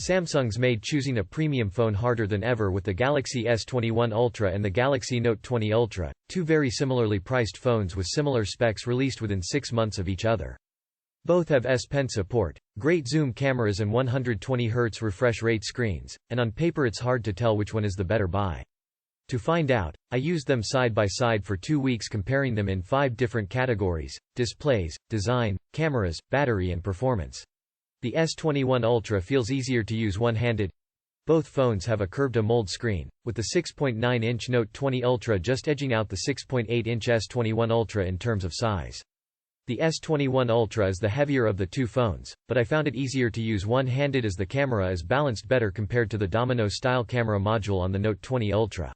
Samsung's made choosing a premium phone harder than ever with the Galaxy S21 Ultra and the Galaxy Note 20 Ultra, two very similarly priced phones with similar specs released within 6 months of each other. Both have S Pen support, great zoom cameras and 120Hz refresh rate screens, and on paper it's hard to tell which one is the better buy. To find out, I used them side by side for 2 weeks comparing them in 5 different categories: displays, design, cameras, battery and performance. The S21 Ultra feels easier to use one-handed. Both phones have a curved AMOLED screen, with the 6.9-inch Note 20 Ultra just edging out the 6.8-inch S21 Ultra in terms of size. The S21 Ultra is the heavier of the two phones, but I found it easier to use one-handed as the camera is balanced better compared to the domino-style camera module on the Note 20 Ultra.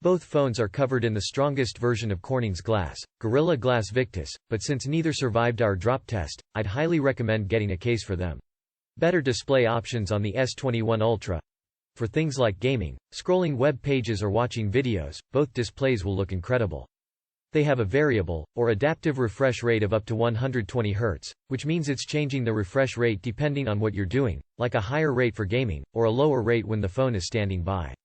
Both phones are covered in the strongest version of Corning's glass, Gorilla Glass Victus, but since neither survived our drop test, I'd highly recommend getting a case for them. Better display options on the S21 Ultra. For things like gaming, scrolling web pages or watching videos, both displays will look incredible. They have a variable, or adaptive refresh rate of up to 120 Hz, which means it's changing the refresh rate depending on what you're doing, like a higher rate for gaming, or a lower rate when the phone is standing by.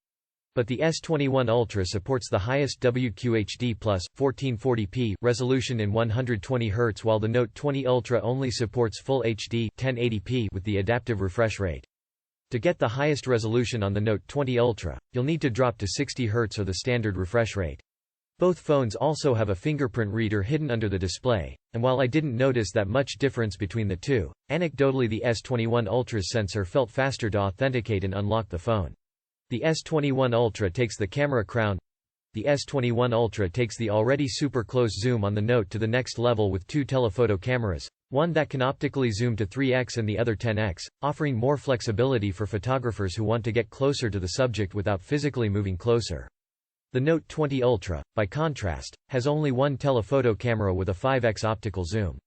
But the S21 Ultra supports the highest WQHD+ 1440p resolution in 120 Hz, while the Note 20 Ultra only supports Full HD 1080p with the adaptive refresh rate. To get the highest resolution on the Note 20 Ultra, you'll need to drop to 60 Hz or the standard refresh rate. Both phones also have a fingerprint reader hidden under the display, and while I didn't notice that much difference between the two, anecdotally the S21 Ultra's sensor felt faster to authenticate and unlock the phone. The S21 Ultra takes the camera crown. The S21 Ultra takes the already super close zoom on the Note to the next level with 2 telephoto cameras, one that can optically zoom to 3x and the other 10x, offering more flexibility for photographers who want to get closer to the subject without physically moving closer. The Note 20 Ultra, by contrast, has only one telephoto camera with a 5x optical zoom.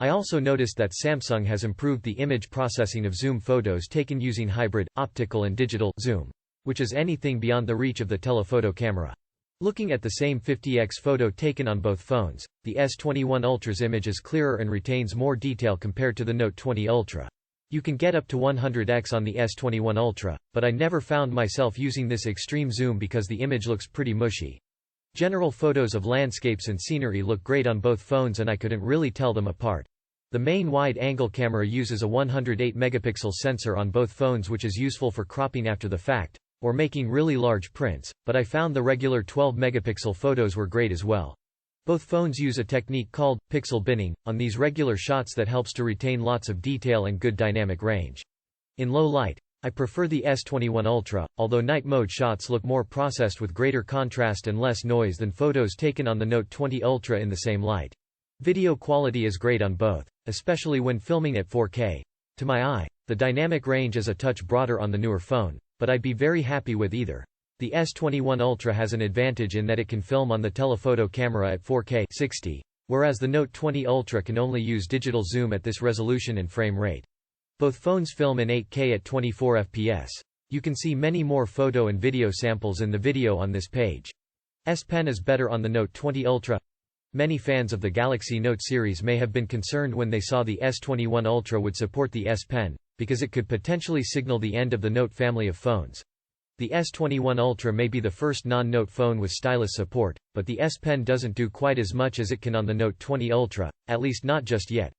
I also noticed that Samsung has improved the image processing of zoom photos taken using hybrid, optical and digital zoom, which is anything beyond the reach of the telephoto camera. Looking at the same 50x photo taken on both phones, the S21 Ultra's image is clearer and retains more detail compared to the Note 20 Ultra. You can get up to 100x on the S21 Ultra, but I never found myself using this extreme zoom because the image looks pretty mushy. General photos of landscapes and scenery look great on both phones and I couldn't really tell them apart. The main wide-angle camera uses a 108-megapixel sensor on both phones, which is useful for cropping after the fact, or making really large prints, but I found the regular 12-megapixel photos were great as well. Both phones use a technique called pixel binning on these regular shots that helps to retain lots of detail and good dynamic range. In low light, I prefer the S21 Ultra, although night mode shots look more processed with greater contrast and less noise than photos taken on the Note 20 Ultra in the same light. Video quality is great on both, especially when filming at 4K. To my eye, the dynamic range is a touch broader on the newer phone, but I'd be very happy with either. The S21 Ultra has an advantage in that it can film on the telephoto camera at 4K 60, whereas the Note 20 Ultra can only use digital zoom at this resolution and frame rate. Both phones film in 8K at 24 fps. You can see many more photo and video samples in the video on this page. S Pen is better on the Note 20 Ultra. Many fans of the Galaxy Note series may have been concerned when they saw the S21 Ultra would support the S Pen, because it could potentially signal the end of the Note family of phones. The S21 Ultra may be the first non-Note phone with stylus support, but the S Pen doesn't do quite as much as it can on the Note 20 Ultra, at least not just yet.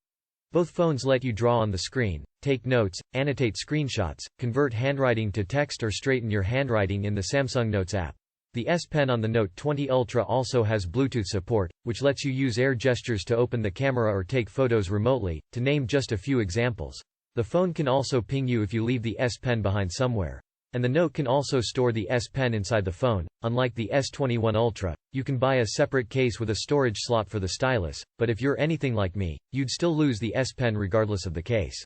Both phones let you draw on the screen, take notes, annotate screenshots, convert handwriting to text or straighten your handwriting in the Samsung Notes app. The S Pen on the Note 20 Ultra also has Bluetooth support, which lets you use air gestures to open the camera or take photos remotely, to name just a few examples. The phone can also ping you if you leave the S Pen behind somewhere. And the Note can also store the S Pen inside the phone. Unlike the S21 Ultra, you can buy a separate case with a storage slot for the stylus, but if you're anything like me, you'd still lose the S Pen regardless of the case.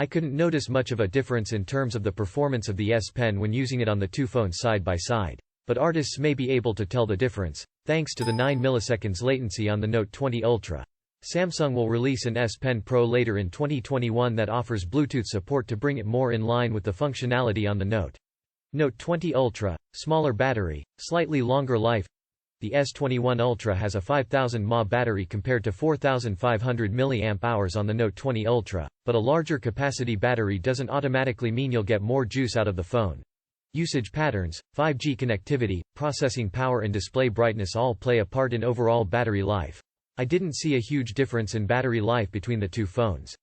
I couldn't notice much of a difference in terms of the performance of the S Pen when using it on the two phones side by side, but artists may be able to tell the difference, thanks to the 9 milliseconds latency on the Note 20 Ultra. Samsung will release an S Pen Pro later in 2021 that offers Bluetooth support to bring it more in line with the functionality on the Note. Note 20 Ultra, smaller battery, slightly longer life. The S21 Ultra has a 5000 mAh battery compared to 4500 mAh on the Note 20 Ultra, but a larger capacity battery doesn't automatically mean you'll get more juice out of the phone. Usage patterns, 5G connectivity, processing power and display brightness all play a part in overall battery life. I didn't see a huge difference in battery life between the two phones.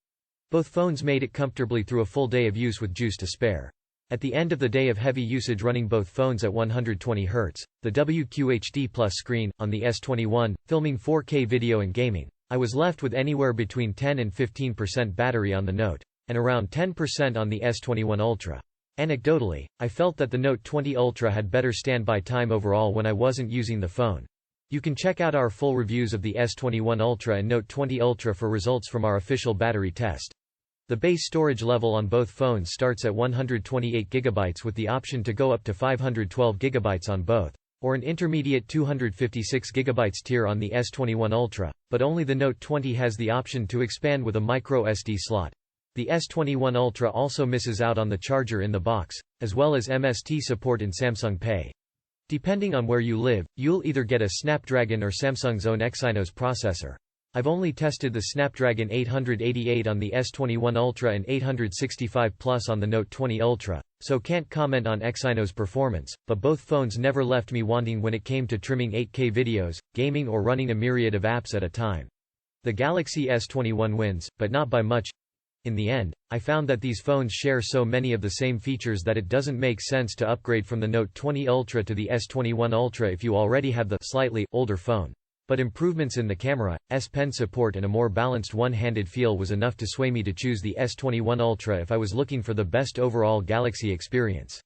Both phones made it comfortably through a full day of use with juice to spare. At the end of the day of heavy usage running both phones at 120 Hz, the WQHD+ screen, on the S21, filming 4K video and gaming, I was left with anywhere between 10 and 15% battery on the Note, and around 10% on the S21 Ultra. Anecdotally, I felt that the Note 20 Ultra had better standby time overall when I wasn't using the phone. You can check out our full reviews of the S21 Ultra and Note 20 Ultra for results from our official battery test. The base storage level on both phones starts at 128 GB with the option to go up to 512 GB on both, or an intermediate 256 GB tier on the S21 Ultra, but only the Note 20 has the option to expand with a micro SD slot. The S21 Ultra also misses out on the charger in the box, as well as MST support in Samsung Pay. Depending on where you live, you'll either get a Snapdragon or Samsung's own Exynos processor. I've only tested the Snapdragon 888 on the S21 Ultra and 865 Plus on the Note 20 Ultra, so can't comment on Exynos performance, but both phones never left me wanting when it came to trimming 8K videos, gaming or running a myriad of apps at a time. The Galaxy S21 wins, but not by much. In the end, I found that these phones share so many of the same features that it doesn't make sense to upgrade from the Note 20 Ultra to the S21 Ultra if you already have the slightly older phone. But improvements in the camera, S Pen support and a more balanced one-handed feel was enough to sway me to choose the S21 Ultra if I was looking for the best overall Galaxy experience.